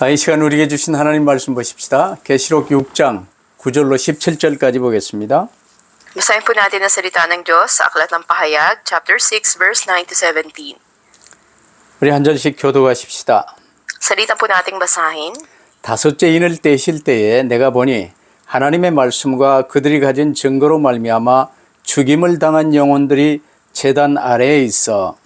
이 시간 우리에게 주신 하나님 말씀 보십시다. 계시록 6장 9절로 17절까지 보겠습니다. Basahin po natin ang salita ng Diyos sa Aklat ng Pahayag, chapter 6, verse 9 to 17. 우리 한 절씩 교도하십시다. Salita po nating basahin. 다섯째 인을 떼실 때에 내가 보니 하나님의 말씀과 그들이 가진 증거로 말미암아 죽임을 당한 영혼들이 제단 아래에 있어.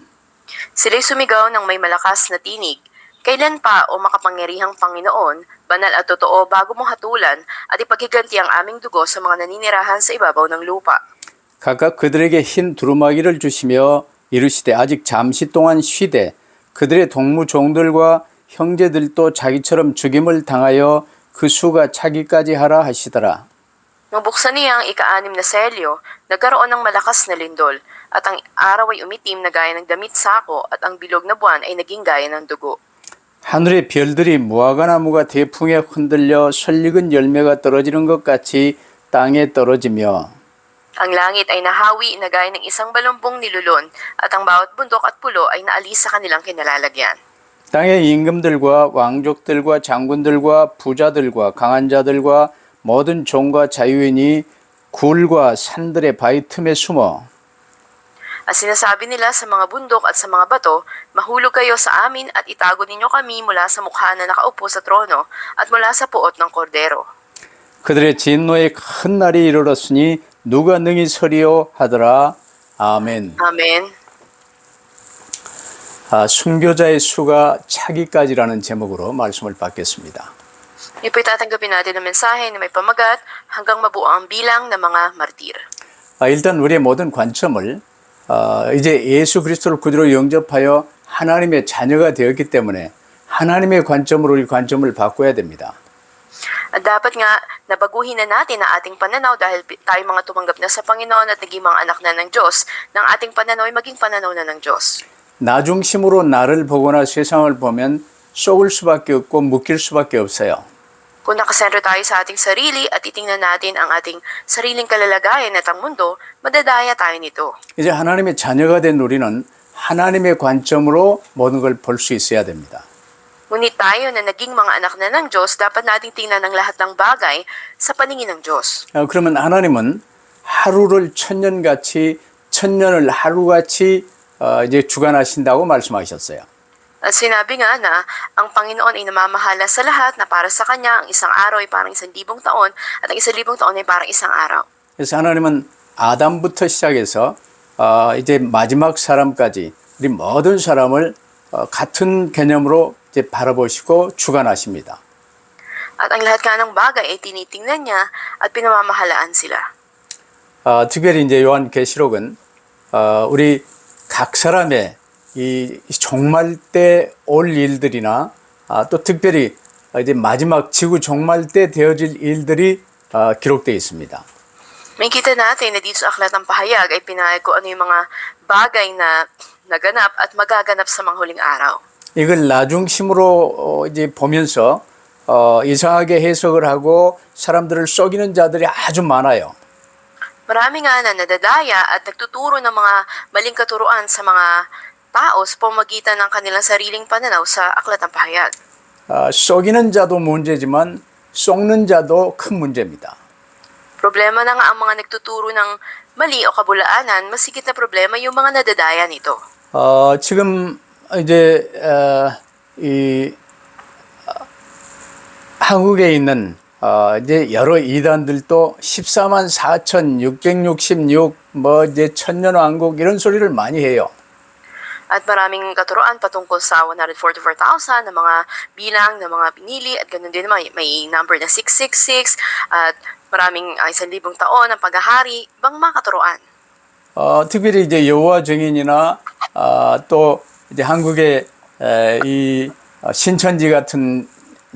Sila'y sumigaw ng may malakas na tinig. Kailan pa, o makapangyarihang Panginoon, banal at totoo bago mo hatulan at ipaghiganti ang aming dugo sa mga naninirahan sa ibabaw ng lupa. 각각 그들에게 흰 두루마기를 주시며 이르시되 아직 잠시 동안 쉬되 그들의 동무 종들과 형제들도 자기처럼 죽임을 당하여 그 수가 차기까지 하라 하시더라. Nang buksan niya ang ika-anim na selyo, nagkaroon ng malakas na lindol, at ang araw ay umitim na gaya ng damit sako, at ang bilog na buwan ay naging gaya ng dugo. 하늘의 별들이 무화과나무가 대풍에 흔들려 설익은 열매가 떨어지는 것 같이 땅에 떨어지며 Ang langit ay nahawi na gaya ng isang balumbong nilulon, at ang bawat bundok at pulo ay naalis sa kanilang kinalalagyan. 땅의 임금들과 왕족들과 장군들과 부자들과 강한 자들과 모든 종과 자유인이 굴과 산들의 바위 틈에 숨어 At sinasabi nila sa mga bundok at sa mga bato, mahulog kayo sa amin at itago ninyo kami mula sa mukha na nakaupo sa trono at mula sa puot ng kordero. 그들의 진노의 큰 날이 이르렀으니 누가 능히 서리요 하더라. 아멘. Amen. 순교자의 수가 차기까지라는 제목으로 말씀을 받겠습니다. Ito po'y tatanggapin natin ang mensahe na may pamagat hanggang mabuo ang bilang ng mga martir. 일단 우리의 모든 관점을 이제 예수 그리스도를 구주로 영접하여 하나님의 자녀가 되었기 때문에 하나님의 관점으로 우리 관점을 바꿔야 됩니다. At dapat nga nabaguhin na natin ang ating pananaw dahil tayo mga tumanggap na sa Panginoon at naging mga anak na ng Diyos, ng ating pananaw ay maging pananaw na ng Diyos. 나 중심으로 나를 보거나 세상을 보면 속을 수밖에 없고 묶일 수밖에 없어요. Kung nakasentro tayo sa ating sarili at itingnan natin ang ating sariling kalalagayan at ang mundo, madadaya tayo nito. 이제 하나님의 자녀가 된 우리는 하나님의 관점으로 모든 걸 볼 수 있어야 됩니다. Ngunit tayo na naging mga anak na ng Diyos, dapat nating tingnan ang lahat ng bagay sa paningin ng Diyos. 그러면 하나님은 하루를 천년같이 천년을 하루같이 이제 주관하신다고 말씀하셨어요. At sinabi nga na ang Panginoon ay namamahala sa lahat na para sa Kanya ang isang araw ay parang 1,000 taon at ang 1,000 taon ay parang isang araw. 그래서 하나님은 아담부터 시작해서 이제 마지막 사람까지 우리 모든 사람을 같은 개념으로 이제 바라보시고 주관하십니다. At ang lahat nga ng bagay ay tinitingnan niya at pinamamahalaan sila. 특별히 이제 요한계시록은 우리 각 사람의 이 종말 때 올 일들이나 또 특별히 이제 마지막 지구 종말 때 되어질 일들이 기록되어 있습니다. May kita natin na dito sa Aklat ng Pahayag ay pinahayag ko ano yung mga bagay na naganap at magaganap sa mga huling araw. 이걸 나중심으로 이제 보면서 이상하게 해석을 하고 사람들을 속이는 자들이 아주 많아요. Marami nga na nadadaya at nagtuturo ng mga maling katuruan sa mga tao sa pamamagitan ng kanilang sariling pananaw sa Aklat ng Pahayag. 속이는 자도 문제지만 속는 자도 큰 문제입니다. Problema na nga ang mga nagtuturo ng mali o kabulaanan, masigit na problema yung mga nadadaya nito. 지금 이제 이 한국에 있는 이제 여러 이단들도 144,666 뭐 이제 천년왕국 이런 소리를 많이 해요. At maraming katuroan patungkol sa 144,000 na mga bilang ng mga pinili at ganoon din may number na 666 at maraming 1,000 taon ng paghahari, ibang mga katuroan. 특별히 이제 여호와 증인이나 또 이제 한국의 이 신천지 같은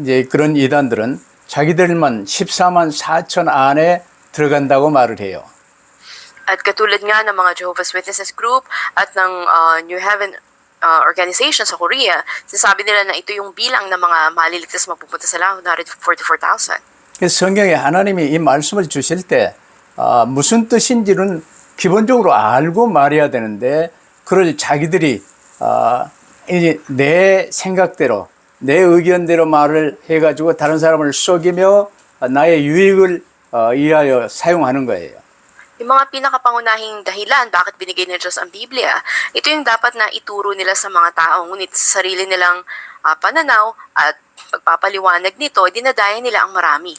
이제 그런 이단들은 자기들만 144,000 안에 들어간다고 말을 해요. At katulad nga ng mga Jehovah's Witnesses group at ng New Heaven organization sa Korea, sinasabi nila na ito yung bilang ng mga maliligtas mapupunta sa langit, 144,000. 그래서 성경에 하나님이 이 말씀을 주실 때 무슨 뜻인지는 기본적으로 알고 말해야 되는데 그걸 자기들이 이제 내 생각대로 내 의견대로 말을 해가지고 다른 사람을 속이며 나의 유익을 위하여 사용하는 거예요. Yung mga pinakapangunahing dahilan bakit binigay ni Diyos ang Biblia, ito yung dapat na ituro nila sa mga tao. Ngunit sa sarili nilang pananaw at pagpapaliwanag nito, dinadaya nila ang marami.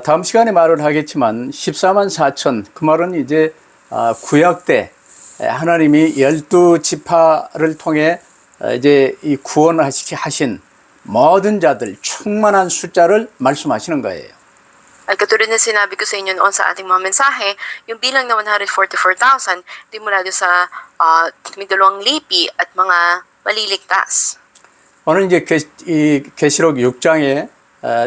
다음 시간에 말을 하겠지만 14만 4천 그 말은 이제 구약 때 하나님이 12지파를 통해 이제 이 구원하신 모든 자들 충만한 숫자를 말씀하시는 거예요. At katulad na sinabi ko sa inyo noon sa ating mga mensahe, yung bilang na 144,000, ito mula doon sa 12 lipi at mga maliligtas. 오늘 이제 이 계시록 6장에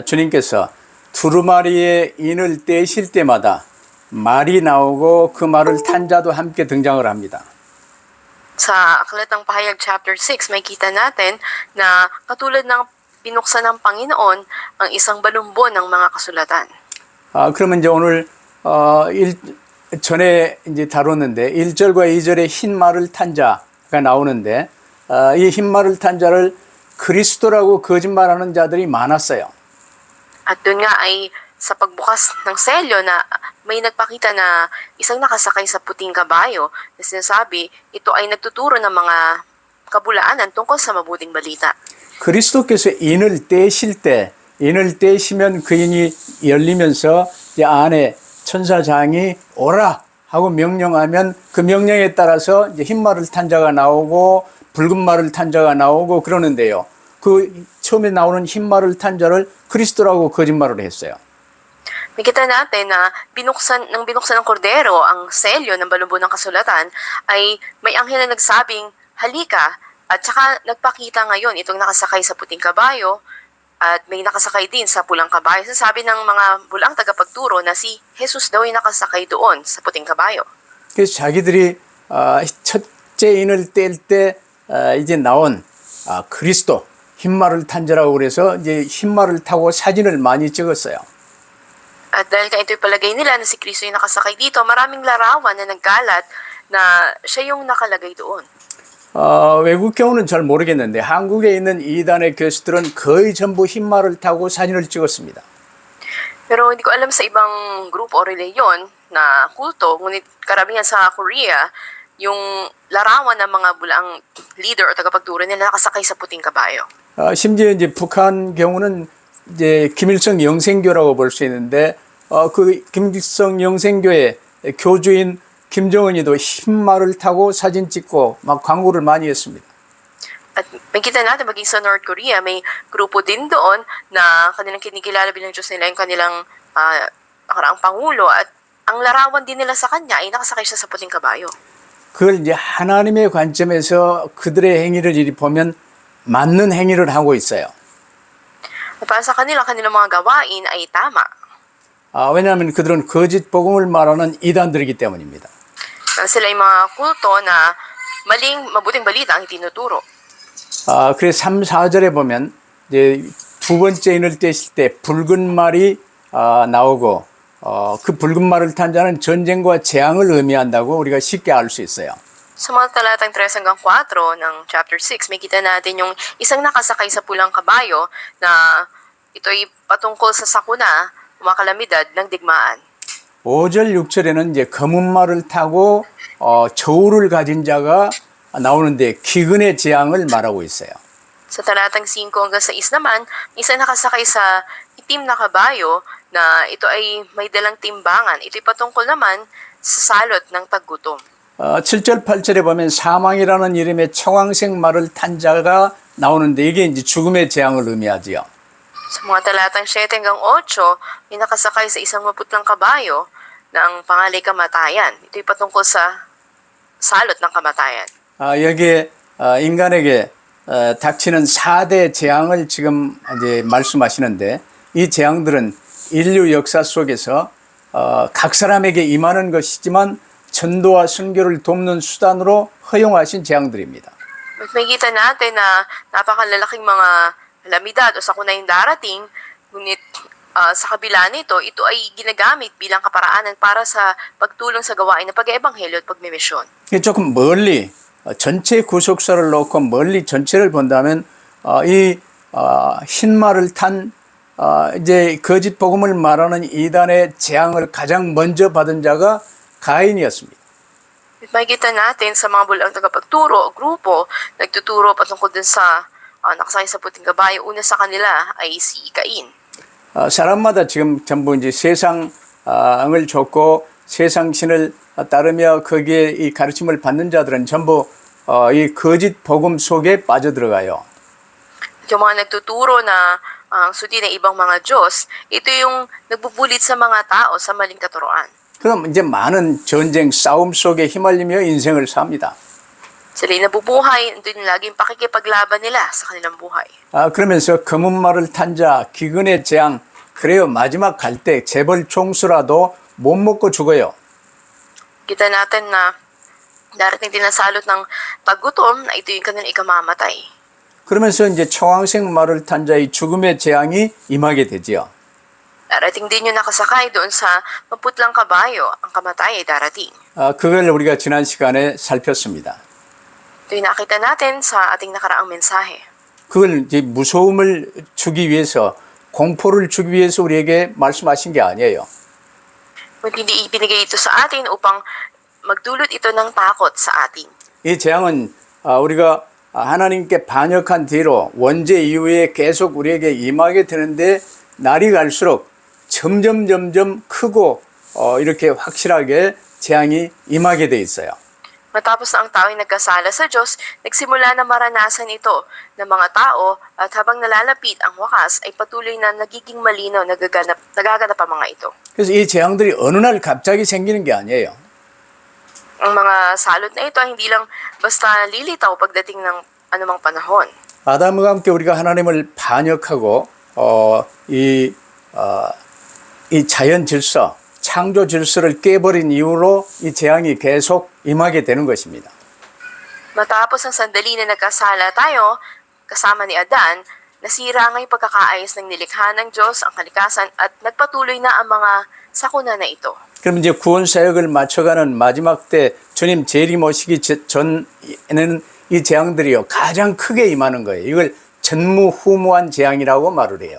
주님께서 두루마리의 인을 떼실 때마다 말이 나오고 그 말을 탄 자도 함께 등장을 합니다. Sa Aklat ng Pahayag chapter 6, may kita natin na katulad ng binuksan ng Panginoon ang isang balumbon ng mga kasulatan. 그러면 이제 오늘 전에 이제 다뤘는데 1절과 2절에 흰 말을 탄 자가 나오는데 이 흰 말을 탄 자를 그리스도라고 거짓말하는 자들이 많았어요. At doon nga ay sa pagbukas ng selyo na may nagpakita na isang nakasakay sa puting kabayo na sinasabi ito ay nagtuturo ng mga kabulaanan tungkol sa mabuting balita. 그리스도께서 인을 떼실 때 인을 떼시면 그 인이 열리면서 이제 안에 천사장이 오라 하고 명령하면 그 명령에 따라서 이제 흰 말을 탄 자가 나오고 붉은 말을 탄 자가 나오고 그러는데요. 그 처음에 나오는 흰 말을 탄 자를 그리스도라고 거짓말을 했어요. Makita natin na binuksan ng kordero ang selyo ng balumbon ng kasulatan ay may anghel na nagsabing halika at saka nagpakita ngayon itong nakasakay sa puting kabayo at may nakasakay din sa pulang kabayo. Sabi ng mga bulang tagapagturo na si Jesus daw ay nakasakay doon sa puting kabayo. 그래서 자기들이 첫째 인을 뗄 때 이제 나온 그리스도 흰말을 탄 자라고 그래서 이제 흰말을 타고 사진을 많이 찍었어요. At dahil ka ito'y palagay nila na si Kristo yung nakasakay dito, maraming larawan na nagkalat na siya yung nakalagay doon. 외국 경우는 잘 모르겠는데 한국에 있는 이단의 교수들은 거의 전부 흰말을 타고 사진을 찍었습니다. Pero hindi ko alam sa ibang grupo o reliyon na kulto, ngunit karamihan sa Korea, yung larawan ng mga bulang leader o tagapagturo nila nakasakay sa puting kabayo. 심지어 이제 북한 경우는 이제 김일성 영생교라고 볼 수 있는데 그 김일성 영생교의 교주인 김정은이도 흰 말을 타고 사진 찍고 막 광고를 많이 했습니다. At makita natin maging sa North Korea, may grupo din doon na kanilang kinikilala bilang Diyos nila yung kanilang nakaraang pangulo at ang larawan din nila sa kanya ay nakasakay siya sa puting kabayo. 그걸 이제 하나님의 관점에서 그들의 행위를 이리 보면 맞는 행위를 하고 있어요. Para sa kanila, kanilang mga gawain ay tama. 왜냐하면 그들은 거짓 복음을 말하는 이단들이기 때문입니다. Sila yung mga kulto na mabuting balita ang itinuturo. 그래서 3, 4절에 보면 이제 두 번째 인을 떼실 때 붉은 말이 나오고 그 붉은 말을 탄 자는 전쟁과 재앙을 의미한다고 우리가 쉽게 알 수 있어요. Sa mga talatang 3 hanggang 4 ng chapter 6, may kita natin yung isang nakasakay sa pulang kabayo na ito'y patungkol sa sakuna, mga kalamidad ng digmaan. 5절, 6절에는 이제 검은 말을 타고 저울을 가진 자가 나오는데 기근의 재앙을 말하고 있어요. Sa talatang 5 hanggang 6 naman, isang nakasakay sa itim na kabayo na ito ay may dalang timbangan. Ito'y patungkol naman sa salot ng taggutom. 7절, 8절에 보면 사망이라는 이름의 청황색 말을 탄 자가 나오는데 이게 이제 죽음의 재앙을 의미하지요. Sa mga talatang 7 hanggang 8, may nakasakay sa isang maputlang kabayo na ang pangalay kamatayan. Ito'y patungkol sa salot ng kamatayan. 여기에 인간에게 닥치는 4대 재앙을 지금 이제 말씀하시는데 이 재앙들은 인류 역사 속에서 각 사람에게 임하는 것이지만 전도와 선교를 돕는 수단으로 허용하신 재앙들입니다. May kita natin na napakalalaking mga kalamidad o sakuna yung darating, ngunit sa kabila nito, ito ay ginagamit bilang kaparaanan para sa pagtulong sa gawain ng pag-eebanghelyo at pagmimisyon. 이게 조금 멀리 전체 구속사를 놓고 멀리 전체를 본다면 이 흰 말을 탄 이제 거짓 복음을 말하는 이단의 재앙을 가장 먼저 받은 자가 가인이었습니다. At makikita natin sa mga bulang tagapagturo o grupo, nagtuturo patungkol dun sa nakasakay sa puting kabayo, una sa kanila ay si Cain. 사람마다 지금 전부 이제 세상을 줬고 세상 신을 따르며 거기에 이 가르침을 받는 자들은 전부 이 거짓 복음 속에 빠져들어가요. Yung mga nagtuturo na ang sundin ng ibang mga Diyos, ito yung nagbubulit sa mga tao sa maling katuroan. 그럼 이제 많은 전쟁, 싸움 속에 휘말리며 인생을 삽니다. Sila'y nabubuhay, ito yung laging pakikipaglaban nila sa kanilang buhay. 그러면서 검은 말을 탄 자, 기근의 재앙, 그래요. 마지막 갈 때 재벌 총수라도 못 먹고 죽어요. Kita natin na darating din ang salot ng paggutom na ito yung kanilang ikamamatay. 그러면서 이제 청황색 말을 탄 자의 죽음의 재앙이 임하게 되지요. Darating din yung nakasakay doon sa maputlang kabayo, ang kamatay ay darating. 그걸 우리가 지난 시간에 살폈습니다. Ito yung nakita natin sa ating nakaraang mensahe. 그걸 이제 무서움을 주기 위해서, 공포를 주기 위해서 우리에게 말씀하신 게 아니에요. Hindi ibinigay ito sa atin upang magdulot ito ng takot sa atin. 이 재앙은 우리가 하나님께 반역한 뒤로 원죄 이후에 계속 우리에게 임하게 되는데 날이 갈수록 점점 크고 이렇게 확실하게 재앙이 임하게 돼 있어요. Matapos na ang tao ay nagkasala sa Diyos, nagsimula na maranasan ito ng mga tao at habang nalalapit ang wakas ay patuloy na nagiging malinaw, nagaganap ang mga ito. 그래서 이 재앙들이 어느 날 갑자기 생기는 게 아니에요. Ang mga salot na ito ay hindi lang basta lilitaw pagdating ng anumang panahon. 아담과 함께 우리가 하나님을 반역하고 이 자연 질서, 창조 질서를 깨버린 이후로 이 재앙이 계속 임하게 되는 것입니다. Matapos ang sandali na nagkasala tayo, kasama ni Adan, nasira nga yung pagkakaayos ng nilikha ng Diyos, ang kalikasan, at nagpatuloy na ang mga sakuna na ito. 그럼 이제 구원 사역을 맞춰가는 마지막 때 주님 재림 오시기 전에는 이 재앙들이요 가장 크게 임하는 거예요. 이걸 전무후무한 재앙이라고 말을 해요.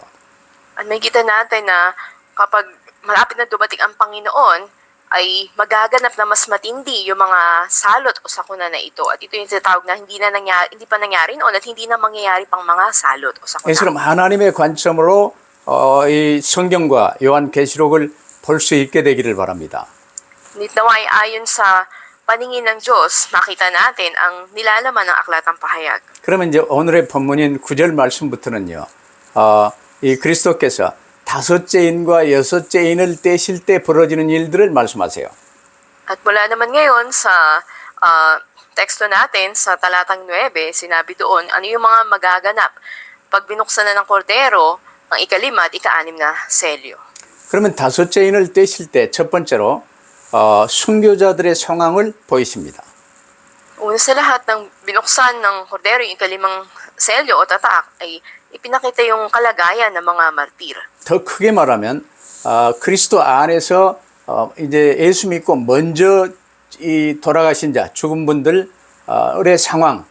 At may kita natin na kapag malapit na dumating ang Panginoon, ay magaganap na mas matindi yung mga salot o sakuna na ito. At ito yung tinatawag na hindi pa nangyari noon at hindi na mangyayari pang mga salot o sakuna. 그럼 하나님의 관점으로 이 성경과 요한계시록을 볼 수 있게 되기를 바랍니다. Ngunit naway ayon sa paningin ng Diyos, makita natin ang nilalaman ng aklatang pahayag. 그러면 이제 오늘의 본문인 9절 말씀부터는요. 이 그리스도께서 다섯째 인과 여섯째 인을 떼실 때 벌어지는 일들을 말씀하세요. At mula naman ngayon sa teksto natin sa talatang 9, sinabi doon ano yung mga magaganap pag binuksan na ng kordero ang ikalima at ika-anim na selyo. 그러면 다섯째 인을 떼실 때 첫 번째로 순교자들의 상황을 보이십니다. Una sa lahat ng binuksan ng kordero yung ikalimang selyo o tatak ay ipinakita yung kalagayan ng mga martir. 더 크게 말하면 그리스도 안에서 이제 예수 믿고 먼저 이 돌아가신 자 죽은 분들의 상황이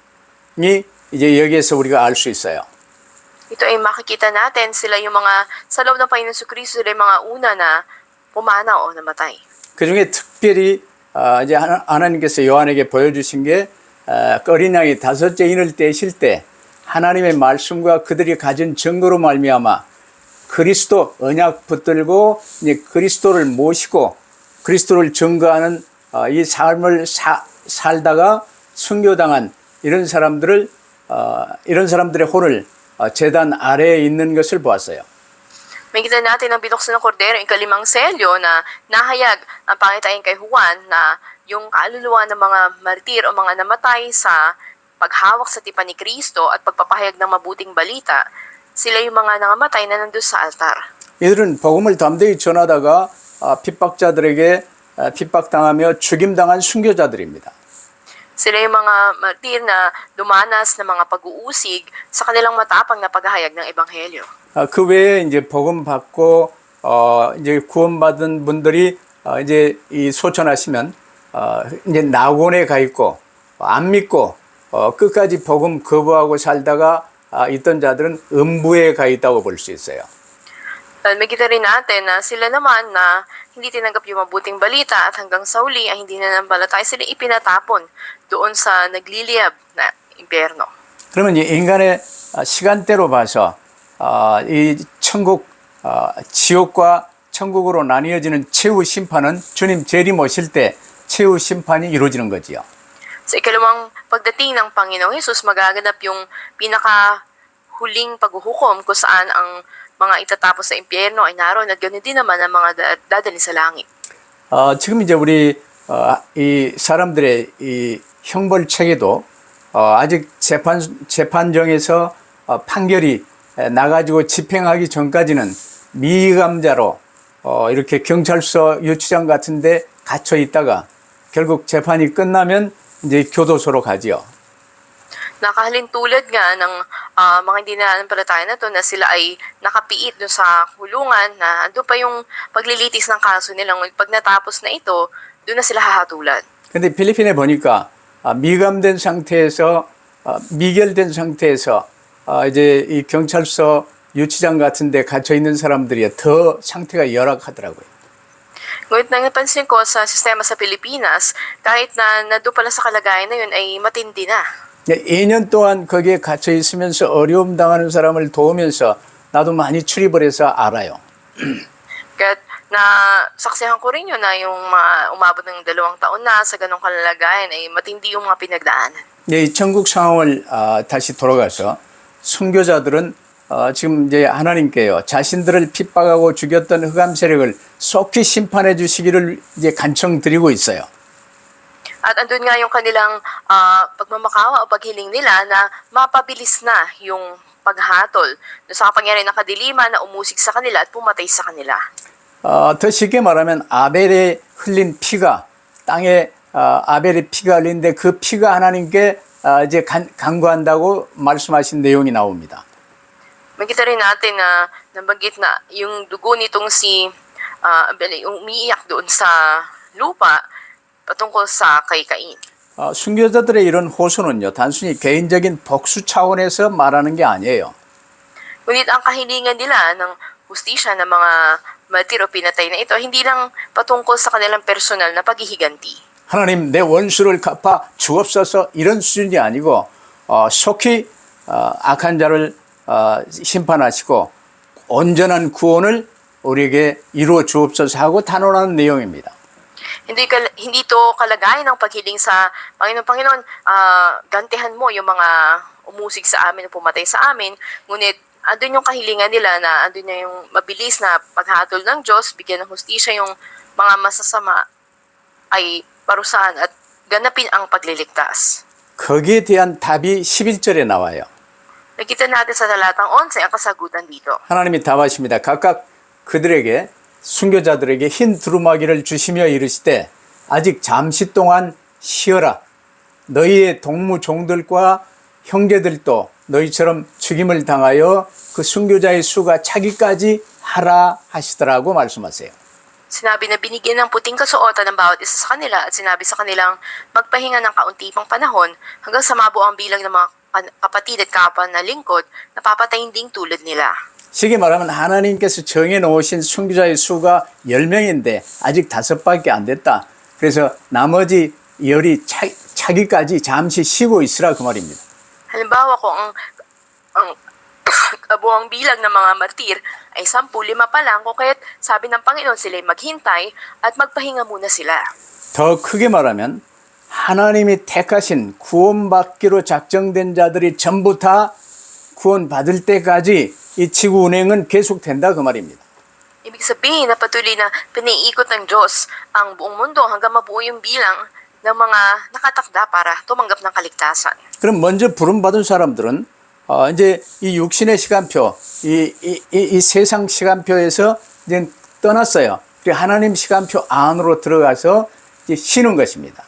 이제 여기에서 우리가 알 수 있어요. Ito ay makikita natin sila yung mga sa loob ng Panginoon Jesucristo sila yung mga una na pumanaw o namatay. 그 중에 특별히 이제 하나님께서 요한에게 보여주신 게 어린 양이 다섯째 인을 떼실 때 하나님의 말씀과 그들이 가진 증거로 말미암아 그리스도 언약 붙들고 이제 그리스도를 모시고 그리스도를 증거하는 이 삶을 살다가 순교당한 이런 사람들의 혼을 제단 아래에 있는 것을 보았어요. Makikita natin ang binuksan ng kordero, yung ikalimang selyo na nahayag ang pangitain kay Juan na yung kaluluwa ng mga martir o mga namatay sa paghawak sa tipan ni Kristo at pagpapahayag ng mabuting balita, sila yung mga nangamatay na nandun sa altar. 이들은 복음을 담대히 전하다가 핍박자들에게 핍박당하며 죽임당한 순교자들입니다. Sila yung mga martir na dumanas ng mga pag-uusig sa kanilang matapang na paghahayag ng ebanghelyo. 그 외에 이제 복음 받고 이제 구원받은 분들이 이제 이 소천하시면 이제 낙원에 가 있고 안 믿고 끝까지 복음 거부하고 살다가 있던 자들은 음부에 가 있다고 볼 수 있어요. At makita rin natin na sila naman na hindi tinanggap yung mabuting balita at hanggang sa huli ay hindi na nampalataya sila ipinatapon doon sa nagliliyab na impyerno. 그러면 이 인간의 시간대로 봐서 이 천국, 지옥과 천국으로 나뉘어지는 최후 심판은 주님 재림 오실 때 최후 심판이 이루어지는 거지요. Sa ikalawang pagdating ng Panginoong Hesus, magaganap yung pinakahuling paghuhukom kung saan ang mga itatapos sa impyerno ay naroon at ganoon din naman ang mga dadalhin sa langit. 지금 이제 우리 이 사람들의 이 형벌책에도 아직 재판정에서 판결이 나가지고 집행하기 전까지는 미감자로 이렇게 경찰서 유치장 같은데 갇혀 있다가 결국 재판이 끝나면 이제 교도소로 가지요. Nakahalintulad nga ng mga hindi nananampalataya na to na sila ay nakapiit doon sa kulungan na doon pa yung paglilitis ng kaso nilang pag natapos na ito, doon na sila hahatulan. 근데 필리핀에 보니까 미감된 상태에서 미결된 상태에서 이제 이 경찰서 유치장 같은 데 갇혀 있는 사람들이 더 상태가 열악하더라고요. Ngunit nang napansin ko sa sistema sa Pilipinas, kahit na doon pala sa kalagayan na yun ay matindi na. 2년 동안 거기에 갇혀 있으면서 어려움 당하는 사람을 도우면서 나도 많이 출입을 해서 알아요. Kaya na saksihan ko rin yun na yung umabot ng 2 taon na sa ganong kalalagayan ay matindi yung mga pinagdaanan. 이 천국 상황을 다시 돌아가서 순교자들은 지금 이제 하나님께요 자신들을 핍박하고 죽였던 흑암 세력을 속히 심판해 주시기를 이제 간청드리고 있어요. At andun nga yung kanilang pagmamakawa o paghiling nila na mapabilis na yung paghatol sa kapangyarihan ng kadiliman na umusig sa kanila at pumatay sa kanila. 더 쉽게 말하면 아벨의 흘린 피가 땅에 아벨의 피가 흘린데 그 피가 하나님께 이제 간구한다고 말씀하신 내용이 나옵니다. Makita rin natin na nabanggit na yung dugo nitong si Abel yung umiiyak doon sa lupa patungkol sa kay Cain. 순교자들의 이런 호소는요 단순히 개인적인 복수 차원에서 말하는 게 아니에요. Ngunit ang kahilingan nila ng hustisya ng mga martir o pinatay na ito, hindi lang patungkol sa kanilang personal na paghihiganti. 하나님 내 원수를 갚아 주옵소서 이런 수준이 아니고 속히 악한 자를 심판하시고 온전한 구원을 우리에게 이루어 주옵소서 하고 단언하는 내용입니다. Hindi to kalagayan ng paghiling sa Panginoon, gantihan mo yung mga umusig sa amin o pumatay sa amin, ngunit andun yung kahilingan nila na andun na yung mabilis na paghatol ng Diyos, bigyan ng hustisya yung mga masasama ay parusahan at ganapin ang pagliligtas. 거기에 대한 답이 11절에 나와요. Nakita natin sa talatang 11 ang kasagutan dito. 하나님이 답하십니다. 각각 그들에게 순교자들에게 흰 두루마기를 주시며 이르시되 아직 잠시 동안 쉬어라. 너희의 동무 종들과 형제들도 너희처럼 죽임을 당하여 그 순교자의 수가 차기까지 하라 하시더라고 말씀하세요. Sinabi na binigyan ng puting kasuotan ng bawat isa sa kanila at sinabi sa kanilang magpahinga ng kaunti pang panahon hanggang sa mabuo ang bilang ng mga kapatid at kapwa na lingkod na papatayin ding tulad nila. 쉽게 말하면 하나님께서 정해놓으신 순교자의 수가 10명인데 아직 5밖에 안 됐다. 그래서 나머지 열이 차기까지 잠시 쉬고 있으라 그 말입니다. Halimbawa kung ang kabuang bilang ng mga martir ay 10, 5 pa lang, kung kaya't sabi ng Panginoon sila'y maghintay at magpahinga muna sila. 더 크게 말하면 하나님이 택하신 구원받기로 작정된 자들이 전부 다 구원받을 때까지 이 지구 운행은 계속된다 그 말입니다. Ibig sabihin na patuloy na piniikot ng Diyos ang buong mundo hanggang mabuo yung bilang ng mga nakatakda para tumanggap ng kaligtasan. 그럼 먼저 부름받은 사람들은 이제 이 육신의 시간표, 이 세상 시간표에서 이제 떠났어요. 그리고 하나님 시간표 안으로 들어가서 이제 쉬는 것입니다.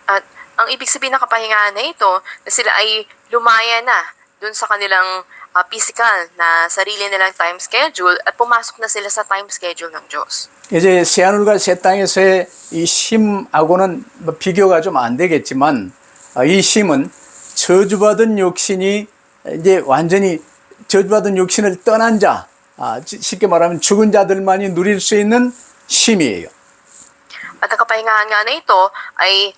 At ang ibig sabihin ng kapahingahan na ito, na sila ay lumaya na dun sa kanilang physical na sarili nilang time schedule at pumasok na sila sa time schedule ng Diyos. 이제 새하늘과 새 땅에서의 이 쉼하고는 비교가 좀 안 되겠지만 이 쉼은 저주받은 육신이 이제 완전히 저주받은 육신을 떠난 자, 쉽게 말하면 죽은 자들만이 누릴 수 있는 쉼이에요. At ang kapahingahan nga na ito ay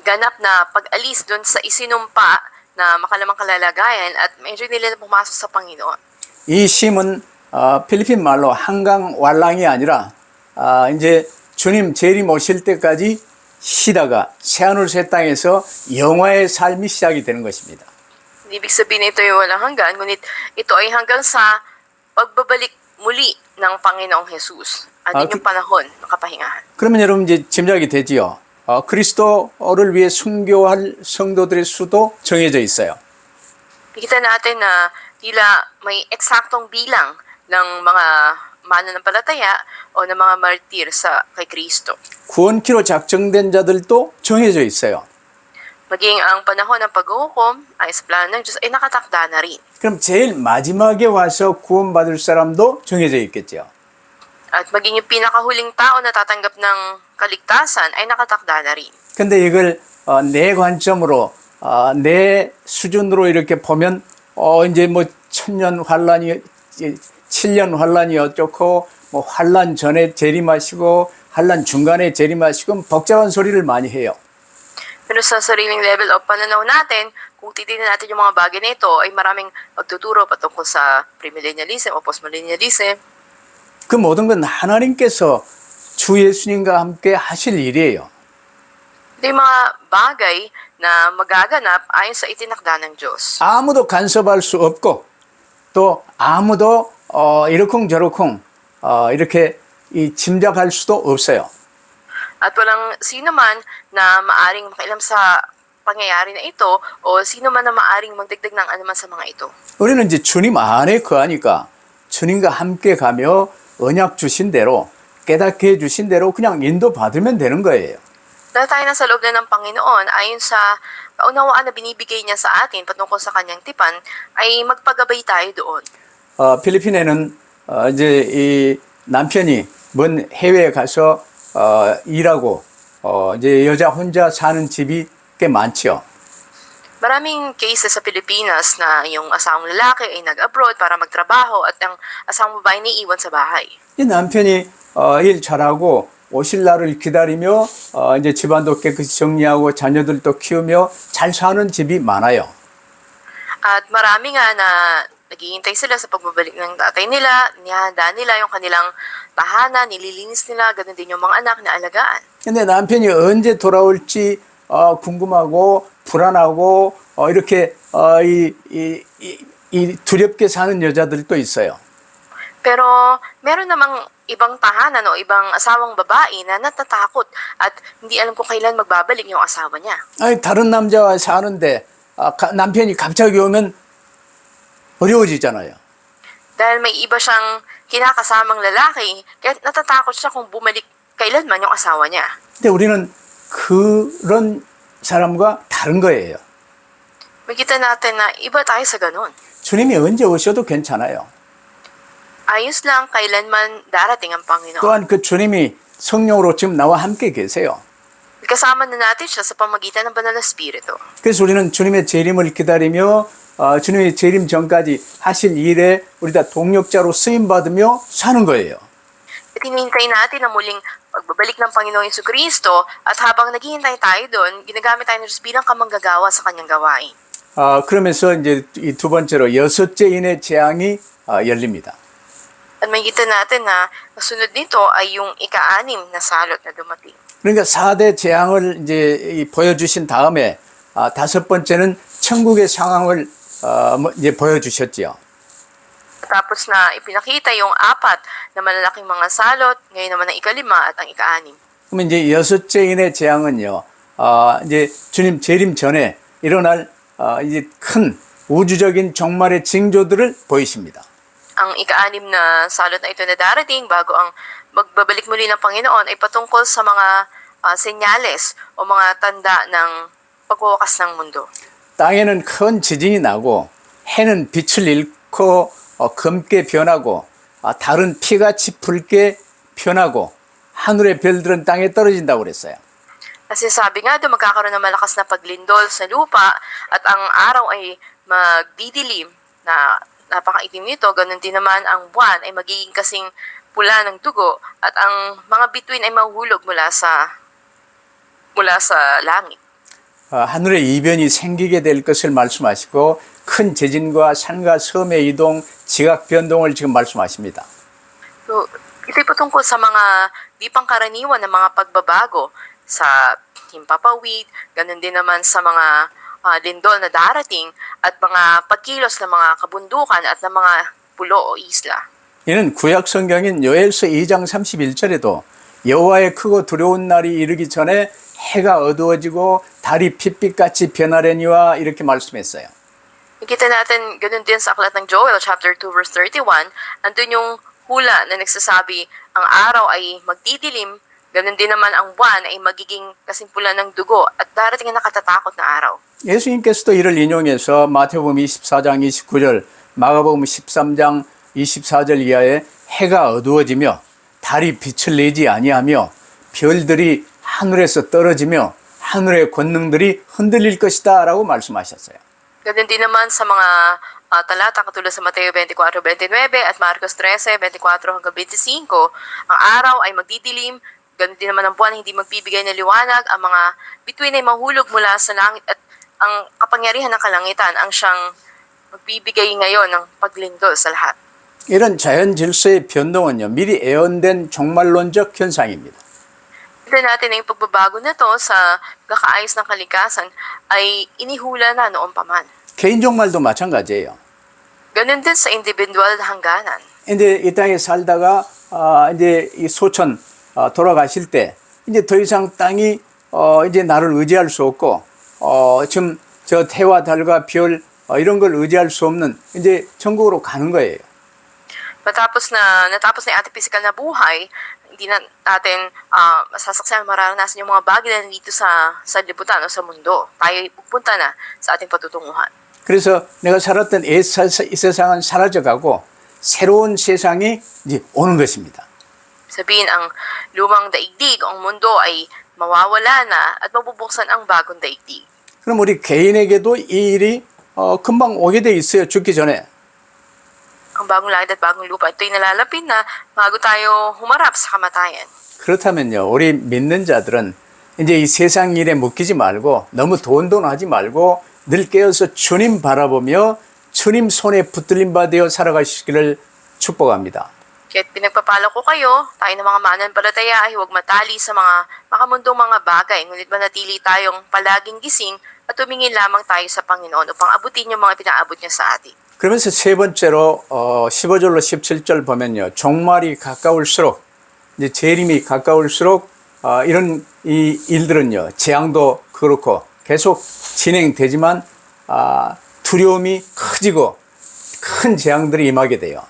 ganap na pag-alis doon sa isinumpa na makalamang kalalagayan at medyo nila na pumasok sa Panginoon. 이 쉼은 필리핀 말로 한강 왈랑이 아니라 이제 주님 재림 오실 때까지 쉬다가 새하늘 새 땅에서 영화의 삶이 시작이 되는 것입니다. Ibig sabihin ito ay walang hanggan, ngunit ito ay hanggang sa pagbabalik muli ng Panginoong Jesus. At yun yung panahon ng kapahingahan. 그러면 여러분 이제 짐작이 되지요. 그리스도를 위해 순교할 성도들의 수도 정해져 있어요. Nakita natin na tila may eksaktong bilang ng mga mananampalataya o ng mga martir sa kay Kristo. 구원키로 작정된 자들도 정해져 있어요. Maging ang panahon ng paghuhukom ay sa plano ng Diyos ay nakatakda na rin. 그럼 제일 마지막에 와서 구원받을 사람도 정해져 있겠죠. At maging yung pinakahuling tao na tatanggap ng kaligtasan ay nakatakda na rin. 근데 이걸 내 관점으로 내 수준으로 이렇게 보면 이제 뭐 천년 환란이 7년 환란이 어쩌고 뭐 환란 전에 재림하시고 환란 중간에 재림하시고 복잡한 소리를 많이 해요. Pero sa sariling level of pananaw natin, kung titignan natin yung mga bagay na ito, ay maraming magtuturo patungkol sa premillennialism o postmillennialism. 그 모든 건 하나님께서 주 예수님과 함께 하실 일이에요. Ito yung mga bagay na magaganap ayon sa itinakda ng Diyos. 아무도 간섭할 수 없고 또 아무도 이러쿵저러쿵 이렇게 짐작할 수도 없어요. At walang sino man na maaring makialam sa pangyayari na ito o sino man na maaring magdagdag ng anuman sa mga ito. 우리는 이제 주님 안에 거하니까 주님과 함께 가며 언약 주신 대로 깨닫게 해주신 대로 그냥 인도받으면 되는 거예요. Dahil tayo nasa loob na ng Panginoon, ayon sa kaunawaan na binibigay niya sa atin patungkol sa kanyang tipan, ay magpagabay tayo doon. 필리핀에는 이제 이 남편이 먼 해외에 가서 일하고 이제 여자 혼자 사는 집이 꽤 많죠. Maraming cases sa Pilipinas na yung asawang lalaki ay nag-abroad para magtrabaho at ang asawang babae ni iwan sa bahay. 이 남편이 일 잘하고 오실 날을 기다리며 이제 집안도 깨끗이 정리하고 자녀들도 키우며 잘 사는 집이 많아요. At marami nga na naghihintay sila sa pagbabalik ng tatay nila, nihanda nila yung kanilang tahanan, nililinis nila, ganun din yung mga anak na alagaan. 근데 남편이 언제 돌아올지 궁금하고 불안하고 이렇게 이 두렵게 사는 여자들도 있어요. Pero meron namang ibang tahanan o ibang asawang babae na natatakot at hindi alam kung kailan magbabalik yung asawa niya. 아니 다른 남자와 사는데 남편이 갑자기 오면 어려워지잖아요. Dahil may iba siyang kinakasamang lalaki, kaya natatakot siya kung bumalik kailanman yung asawa niya. 근데 우리는 그런 사람과 다른 거예요. Makita natin na iba tayo sa ganun. 주님이 언제 오셔도 괜찮아요. Ayos lang kailanman darating ang Panginoon. 또한 그 주님이 성령으로 지금 나와 함께 계세요. Kasama na natin siya sa pamagitan ng banal na Espiritu. 그래서 우리는 주님의 재림을 기다리며 주님의 재림 전까지 하실 일에 우리 다 동력자로 쓰임받으며 사는 거예요. At hinihintay natin ang muling pagbabalik ng Panginoong Jesucristo at habang naghihintay tayo doon, ginagamit tayo ng Diyos bilang kamanggagawa sa kanyang gawain. 그러면서 이제 이 두 번째로 여섯째 인의 재앙이 열립니다. At makikita 나tin na kasunod nito ay yung ika-anim na salot na dumating. 그러니까 4대 재앙을 이제 보여주신 다음에 다섯 번째는 천국의 상황을 이제 보여주셨지요. Tapos na ipinakita yung apat na malalaking mga salot, ngayon naman ang ikalima at ang ika-anim. 그러면 이제 여섯째 인의 재앙은요, 이제 주님 재림 전에 일어날 이제 큰 우주적인 종말의 징조들을 보이십니다. Ang ika-anim na salot na ito na darating bago ang magbabalik muli ng Panginoon ay patungkol sa mga senyales o mga tanda ng pagwawakas ng mundo. 땅에는 큰 지진이 나고 해는 빛을 잃고 검게 변하고 달은 피같이 붉게 변하고 하늘의 별들은 땅에 떨어진다고 그랬어요. Kasi sabi nga doon magkakaroon ng malakas na paglindol sa lupa at ang araw ay magdidilim na napakaitim nito, ganun din naman ang buwan ay magiging kasing pula ng dugo at ang mga bituin ay mahuhulog mula sa langit. 하늘의 이변이 생기게 될 것을 말씀하시고 큰 재진과 산과 섬의 이동, 지각 변동을 지금 말씀하십니다. So, ito'y patungkol sa mga di pangkaraniwan na mga pagbabago sa himpapawid, ganun din naman sa mga lindol na darating at mga pagkilos ng mga kabundukan at ng mga pulo o isla. 이는 구약 성경인 요엘서 2장 31절에도 여호와의 크고 두려운 날이 이르기 전에 해가 어두워지고 달이 핏빛같이 변하려니와 이렇게 말씀했어요. Nakita natin ganun din sa aklat ng Joel chapter 2 verse 31, andun yung hula na nagsasabi ang araw ay magdidilim, ganun din naman ang buwan ay magiging kasimpulan ng dugo at darating ang nakatatakot na araw. 예수님께서도 이를 인용해서 마태복음 24장 29절, 마가복음 13장 24절 이하에 해가 어두워지며 달이 빛을 내지 아니하며 별들이 하늘에서 떨어지며 하늘의 권능들이 흔들릴 것이다 라고 말씀하셨어요. Ganun din naman sa mga talata katulad sa Mateo 24:29 at Marcos 13:24 hanggang 25, ang araw ay magdidilim, ganun din naman ang buwan hindi magbibigay ng liwanag, ang mga bituin ay mahulog mula sa langit at ang kapangyarihan ng kalangitan ang siyang magbibigay ngayon ng paglindol sa lahat. 이런 자연 질서의 변동은요, 미리 예언된 종말론적 현상입니다. Kita natin na yung pagbabago na to sa kakaayos ng kalikasan ay inihula na noon pa man. 개인 종말도 마찬가지예요. Ganun din sa individual na hangganan. 이제 이 땅에 살다가 이제 이 소천 돌아가실 때 이제 더 이상 땅이 이제 나를 의지할 수 없고 지금 저 해와 달과 별 이런 걸 의지할 수 없는 이제 천국으로 가는 거예요. Natapos na yung ating physical na buhay, hindi na natin masasaksihan, mararanasan yung mga bagay na nandito sa libutan o sa mundo. Tayo pupunta na sa ating patutunguhan. 그래서 내가 살았던 이 세상은 사라져가고 새로운 세상이 이제 오는 것입니다. Sabihin, ang lumang daigdig, ang mundo ay mawawala na at mabubuksan ang bagong daigdig. 그럼 우리 개인에게도 이 일이 금방 오게 돼 있어요. 죽기 전에. Ang bagong langit at bagong lupa, ito'y nalalapit na bago tayo humarap sa kamatayan. 그렇다면요, 우리 믿는 자들은 이제 이 세상 일에 묶이지 말고 너무 돈돈하지 말고 늘 깨어서 주님 바라보며 주님 손에 붙들림 받아 살아가시기를 축복합니다. Kaya't pinagpapala ko kayo, tayo ng mga mananampalataya ay huwag matali sa mga makamundong mga bagay, ngunit manatili tayong palaging gising at tumingin lamang tayo sa Panginoon upang abutin yung mga pinaabot niya sa atin. 그러면서 세 번째로 15절로 17절 보면요, 종말이 가까울수록 이제 재림이 가까울수록 이런 이 일들은요, 재앙도 그렇고 계속 진행되지만 두려움이 커지고 큰 재앙들이 임하게 돼요.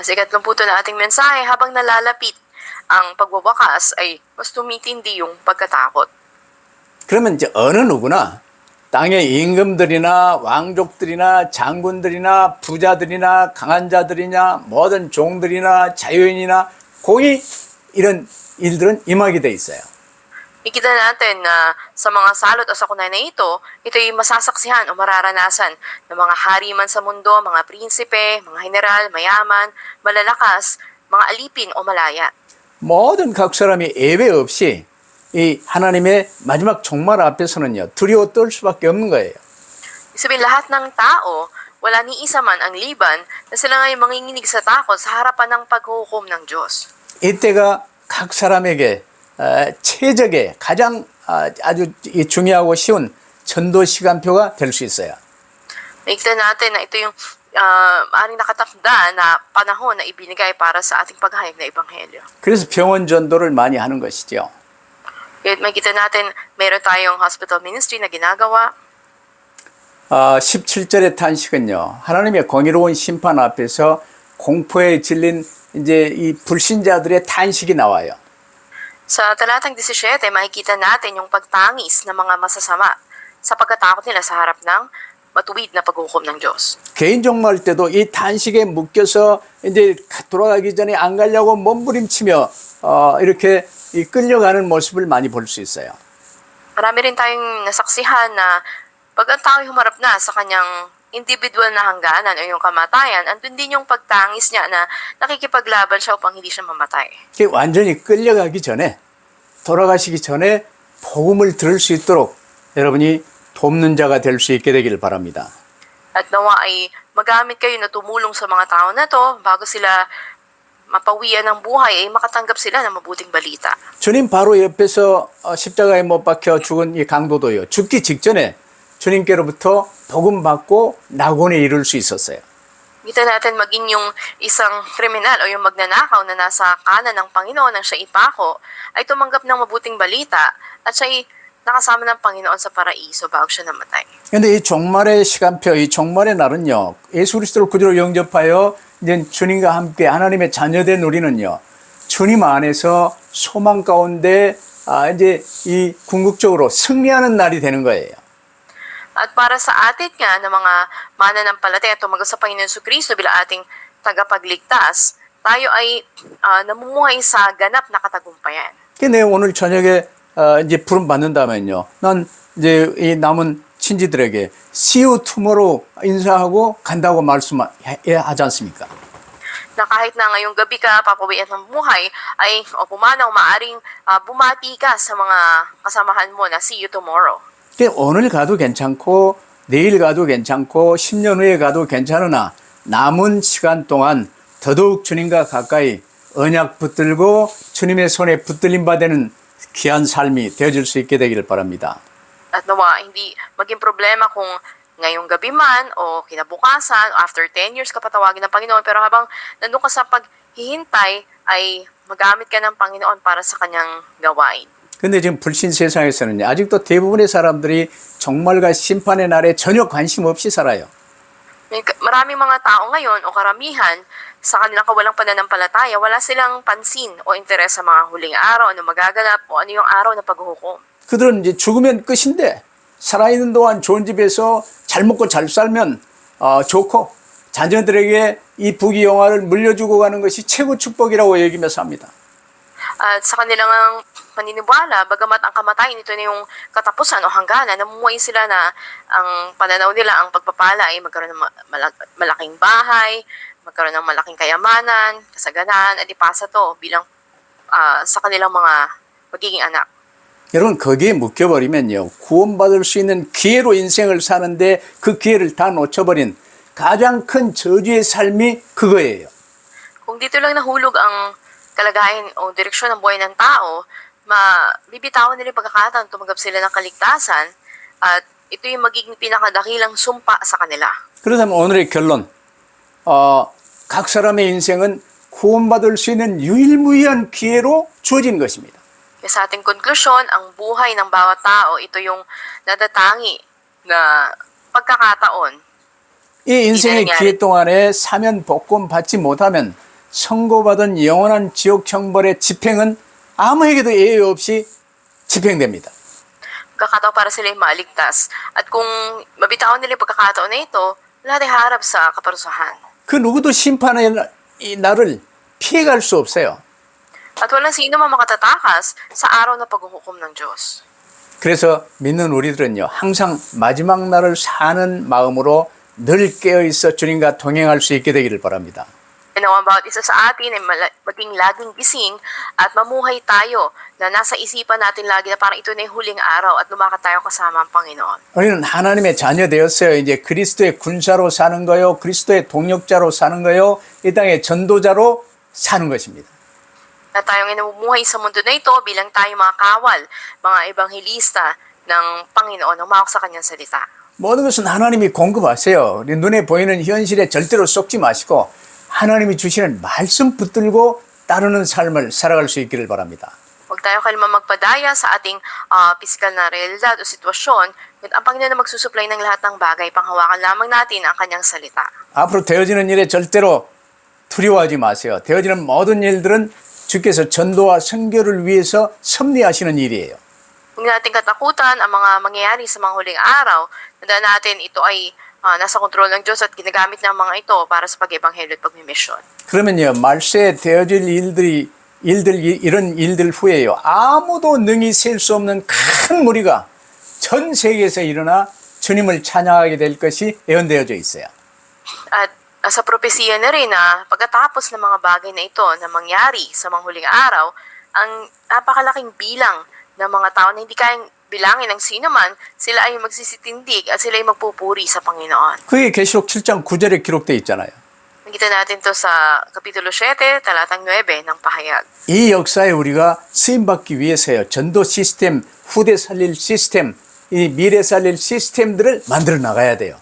Sa ikatlong puto na ating mensahe, habang nalalapit ang pagwawakas ay mas tumitindi yung pagkatakot. 그러면 이제 어느 누구나 땅의 임금들이나 왕족들이나 장군들이나 부자들이나 강한 자들이나 모든 종들이나 자유인이나 공이 이런 일들은 임하게 돼 있어요. Ikita natin na sa mga salot o sakunay na ito'y masasaksihan o mararanasan ng mga hari man sa mundo, mga prinsipe, mga general, mayaman, malalakas, mga alipin o malaya. 모든 각 사람이 예외 없이 이 하나님의 마지막 종말 앞에서는요, 두려워 떨 수밖에 없는 거예요. Sabihin, lahat ng tao, wala ni isa man ang liban na sila ngayon manginginig sa takot sa harapan ng paghuhukom ng Diyos. 이때가 각 사람에게 최적의 가장 아주 중요하고 쉬운 전도 시간표가 될 수 있어요. Nakikita natin na ito yung maaaring nakatakda na panahon na ibinigay para sa ating paghayag na ebanghelyo. 그래서 병원 전도를 많이 하는 것이죠. Kaya makikita natin, meron tayong hospital ministry na ginagawa. 17절의 탄식은요, 하나님의 공의로운 심판 앞에서 공포에 질린 이제 이 불신자들의 탄식이 나와요. Sa talatang 17, makikita natin yung pagtangis ng mga masasama sa pagkatakot nila sa harap ng matuwid na paghukom ng Diyos. 개인 종말 때도 이 탄식에 묶여서 이제 돌아가기 전에 안 가려고 몸부림치며 이렇게 끌려가는 모습을 많이 볼 수 있어요. Marami rin tayong nasaksihan na pag ang tao'y humarap na sa kanyang individual na hangganan o yung kamatayan, andun din yung pagtangis niya na nakikipaglaban siya upang hindi siya mamatay. 이게 완전히 끌려가기 전에, 돌아가시기 전에 복음을 들을 수 있도록 여러분이 돕는 자가 될 수 있게 되기를 바랍니다. At nawa ay magamit kayo na tumulong sa mga tao na to bago sila mapawian ng buhay ay makatanggap sila ng mabuting balita. 주님 바로 옆에서 십자가에 못 박혀 죽은 이 강도도요. 죽기 직전에 주님께로부터 복음 받고 낙원에 이를 수 있었어요. Kita natin maging yung isang kriminal o yung magnanakaw na nasa kanan ng Panginoon nang siya ipako ay tumanggap ng mabuting balita at siya ay nakasama ng Panginoon sa paraiso bago siya namatay. 근데 이 종말의 시간표, 이 종말의 날은요, 예수 그리스도를 구주로 영접하여 이제 주님과 함께 하나님의 자녀된 우리는요, 주님 안에서 소망 가운데 이제 이 궁극적으로 승리하는 날이 되는 거예요. At para sa atin nga na mga mananampalataya at tumanggap sa Panginoon Jesucristo bilang ating tagapagligtas, tayo ay namumuhay sa ganap na katagumpayan. 근데 오늘 저녁에 이제 부름 받는다면요, 난 이제 이 남은 친지들에게 See you tomorrow 인사하고 간다고 말씀해야 하지 않습니까? Na kahit na ngayong gabi ka papawian ng buhay, ay o pumanaw maaring bumati ka sa mga kasamahan mo na see you tomorrow. 오늘 가도 괜찮고 내일 가도 괜찮고 10년 후에 가도 괜찮으나 남은 시간 동안 더더욱 주님과 가까이 언약 붙들고 주님의 손에 붙들림 받는 귀한 삶이 되어질 수 있게 되기를 바랍니다. At nawa, hindi maging problema kung ngayong gabi man o kinabukasan, after 10 years ka patawagin ng Panginoon, pero habang nandun ka sa paghihintay, ay magamit ka ng Panginoon para sa kanyang gawain. 근데 지금 불신 세상에서는 아직도 대부분의 사람들이 종말과 심판의 날에 전혀 관심 없이 살아요. Maraming mga tao ngayon o karamihan sa kanilang kawalang pananampalataya, wala silang pansin o interes sa mga huling araw, ano magaganap o ano yung araw na paghuhukom. 그들은 이제 죽으면 끝인데 살아있는 동안 좋은 집에서 잘 먹고 잘 살면 좋고 자녀들에게 이 부귀영화를 물려주고 가는 것이 최고 축복이라고 여기면서 합니다. At sa kanilang paniniwala, bagamat ang kamatayan ito na yung katapusan o hangganan, namumuhay sila na ang pananaw nila, ang pagpapala ay magkaroon ng malaking bahay, magkaroon ng malaking kayamanan, kasaganan, at ipasa to bilang sa kanilang mga magiging anak. 여러분 거기에 묶여버리면요 구원받을 수 있는 기회로 인생을 사는데 그 기회를 다 놓쳐버린 가장 큰 저주의 삶이 그거예요. Kung dito lang nahulog ang kalagayan o direksyon ng buhay ng tao, bibitawan nila yung pagkakataon, tumanggap sila ng kaligtasan, at ito yung magiging pinakadakilang sumpa sa kanila. 그렇다면 오늘의 결론, 각 사람의 인생은 구원받을 수 있는 유일무이한 기회로 주어진 것입니다. Kaya sa ating konklusyon, ang buhay ng bawat tao, ito yung nadatangi na pagkakataon. 이 인생의 기회 동안에 사면 복권 받지 못하면 선고받은 영원한 지옥 형벌의 집행은 아무에게도 예외 없이 집행됩니다. Pagkakataon para sila yung maligtas. At kung mabitawan nila yung pagkakataon na ito, wala tayong harap sa kaparusahan. 그 누구도 심판의 이 날을 피해갈 수 없어요. At walang sino man makatatakas sa araw na paghuhukom ng Diyos. 그래서 믿는 우리들은요, 항상 마지막 날을 사는 마음으로 늘 깨어있어 주님과 동행할 수 있게 되기를 바랍니다. And ang bawat isa sa atin ay maging laging gising at mamuhay tayo na nasa isipan natin lagi na parang ito na yung huling araw at lumakad tayo kasama ang Panginoon. 우리는 하나님의 자녀 되었어요. 이제 그리스도의 군사로 사는 거요, 그리스도의 동역자로 사는 거요, 이 땅의 전도자로 사는 것입니다. Na tayong namumuhay sa mundo na ito bilang tayo mga kawal, mga ebanghelista ng Panginoon na umawak sa kanyang salita. 모든 것은 하나님이 공급하세요. 눈에 보이는 현실에 절대로 쏙지 마시고 하나님이 주시는 말씀 붙들고 따르는 삶을 살아갈 수 있기를 바랍니다. Huwag tayo kalma magpadaya sa ating pisikal na realidad o sitwasyon, at ang Panginoon na magsusupply ng lahat ng bagay, panghawakan lamang natin ang kanyang salita. 앞으로 되어지는 일에 절대로 두려워하지 마세요. 되어지는 모든 일들은 주께서 전도와 선교를 위해서 섭리하시는 일이에요. Huwag natin katakutan ang mga mangyayari sa mga huling araw. Tandaan natin ito ay nasa kontrol ng Diyos at ginagamit ng mga ito para sa pag-ebanghelyo at pagmimisyon. 그러면요, 말세에 되어질 이런 일들 후에요, 아무도 능히 셀 수 없는 큰 무리가 전 세계에서 일어나 주님을 찬양하게 될 것이 예언되어져 있어요. At sa propesiya na rin na pagkatapos ng mga bagay na ito na mangyari sa mga huling araw, ang napakalaking bilang ng mga tao na hindi kayang bilangin ng sino man, sila ay magsisitindig at sila ay magpupuri sa Panginoon. 그게 계시록 7장 9절에 기록되어 있잖아요. Nakita natin to sa Kapitulo 7, talatang 9 ng pahayag. 이 역사에 우리가 쓰임받기 위해서요. 전도 시스템, 후대 살릴 시스템, 이 미래 살릴 시스템들을 만들어 나가야 돼요.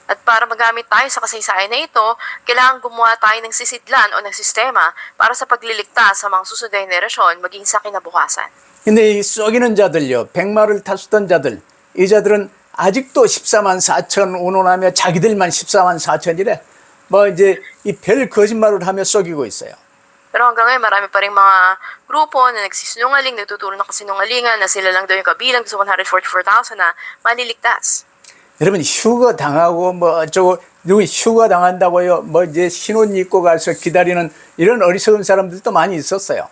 At para magamit tayo sa kasaysayan na ito, kailangan gumawa tayo ng sisidlan o ng sistema para sa pagliligtas sa mga susunod na henerasyon maging sa kinabukasan. 근데 이 썩이는 자들요, 백마를 탔었던 자들, 이 자들은 아직도 14만 4천 운운하며 자기들만 14만 4천이래. 뭐 이제 이 별 거짓말을 하며 썩이고 있어요. Pero hanggang ngayon, marami pa rin mga grupo na nagsisinungaling, nagtuturo ng kasinungalingan na sila lang daw yung kabilang sa 144,000 na maliligtas. 여러분 휴거 당하고 뭐 어쩌고 누구 휴거 당한다고요. 뭐 이제 신혼 입고 가서 기다리는 이런 어리석은 사람들도 많이 있었어요.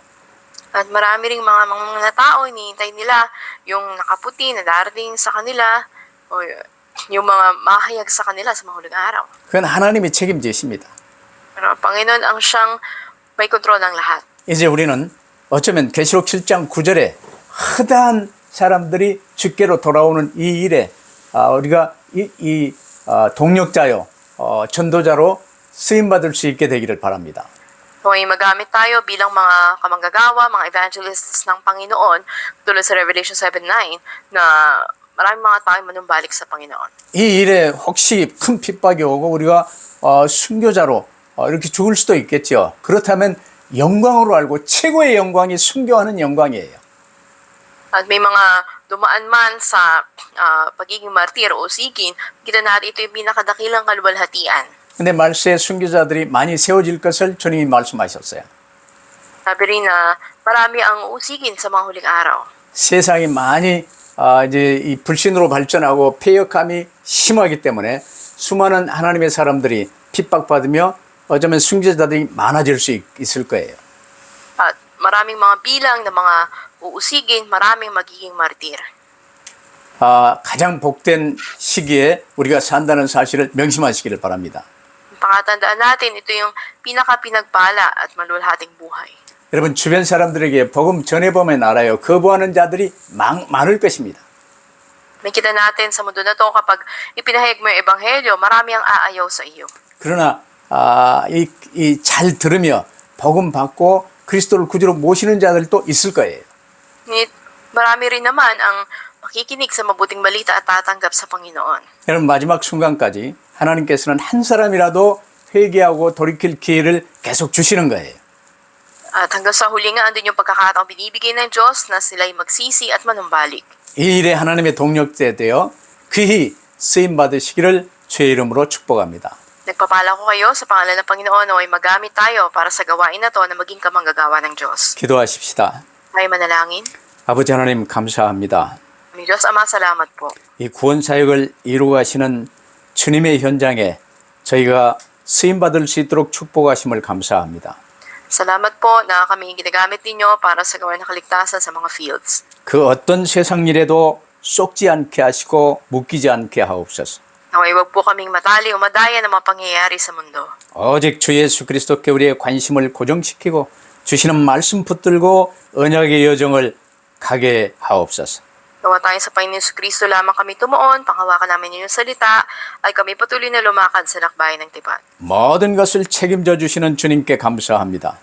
At marami ring mga tao, hinihintay nila yung nakaputi na darating sa kanila o yung mga mahayag sa kanila sa mga huling araw. 그건 하나님이 책임지십니다. Pero ang Panginoon ang siyang may kontrol ng lahat. 이제 우리는 어쩌면 계시록 7장 9절에 허다한 사람들이 주께로 돌아오는 이 일에 우리가 동력자요, 전도자로 쓰임받을 수 있게 되기를 바랍니다. Kung ay magamit tayo bilang mga kamanggagawa, mga evangelists ng Panginoon, tulad sa Revelation 7:9, na maraming mga tao manumbalik sa Panginoon. 이 일에 혹시 큰 핍박이 오고 우리가 순교자로 이렇게 죽을 수도 있겠죠. 그렇다면 영광으로 알고 최고의 영광이 순교하는 영광이에요. At may mga dumaan man sa pagiging martir o usigin, kita natin ito yung pinakadakilang kaluwalhatian. 근데 말세의 순교자들이 많이 세워질 것을 주님이 말씀하셨어요. Sabi rin na marami ang usigin sa mga huling araw. 세상이 많이 이제 이 불신으로 발전하고 폐역함이 심하기 때문에 수많은 하나님의 사람들이 핍박받으며 어쩌면 순교자들이 많아질 수 있을 거예요. At maraming mga bilang na mga uusigin, maraming magiging martir. 가장 복된 시기에 우리가 산다는 사실을 명심하시기를 바랍니다. Pakatandaan natin, ito yung pinaka-pinagpala at malulhating buhay. 여러분 주변 사람들에게 복음 전해보면 알아요. 거부하는 자들이 많을 것입니다. Nakita natin sa mundo na to, kapag ipinahayag mo yung ebanghelyo, marami ang aayaw sa iyo. 그러나 잘 들으며 복음 받고 그리스도를 구주로 모시는 자들도 있을 거예요. Ngunit marami rin naman ang makikinig sa mabuting balita at tatanggap sa Panginoon. 여러분 마지막 순간까지 하나님께서는 한 사람이라도 회개하고 돌이킬 기회를 계속 주시는 거예요. At hanggang sa huli nga, andun yung pagkakataong binibigay ng Diyos na sila'y magsisi at manumbalik. 이 일에 하나님의 동력자 되어 귀히 쓰임 받으시기를 주의 이름으로 축복합니다. Nagpapala ko kayo sa pangalan ng Panginoon na ay magamit tayo para sa gawain na to na maging kamanggagawa ng Diyos. 기도하십시다. Tayo manalangin. 아버지 하나님 감사합니다. Aming Diyos Ama, salamat po. 이 구원 사역을 이루가시는 주님의 현장에 저희가 쓰임 받을 수 있도록 축복하심을 감사합니다. Salamat po na kami ginagamit ninyo para sa gawain ng kaligtasan sa mga fields. 그 어떤 세상 일에도 쏙지 않게 하시고 묶이지 않게 하옵소서. Naway wag po kaming matali o madaya ng mga pangyayari sa mundo. 오직 주 예수 그리스도께 우리의 관심을 고정시키고 주시는 말씀 붙들고 언약의 여정을 가게 하옵소서. Gawa tayo sa Panginoon Kristo lamang kami tumuon, panghawakan namin inyong salita, ay kami patuloy na lumakad sa lakbayan ng tipan. 모든 것을 책임져 주시는 주님께 감사합니다.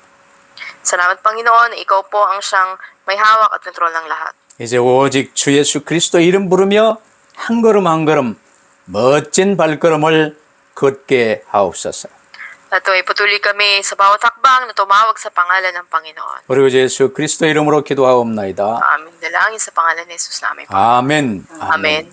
Salamat Panginoon, ikaw po ang siyang may hawak at kontrol ng lahat. 이제 오직 주 예수 그리스도 이름 부르며 한 걸음 한 걸음 멋진 발걸음을 걷게 하옵소서. At ay patuloy kami sa bawat hakbang na tumawag sa pangalan ng Panginoon. 우리 주 예수 그리스도 이름으로 기도하옵나이다. Aming dalangin sa pangalan ni Jesus namin. 아멘. Amen.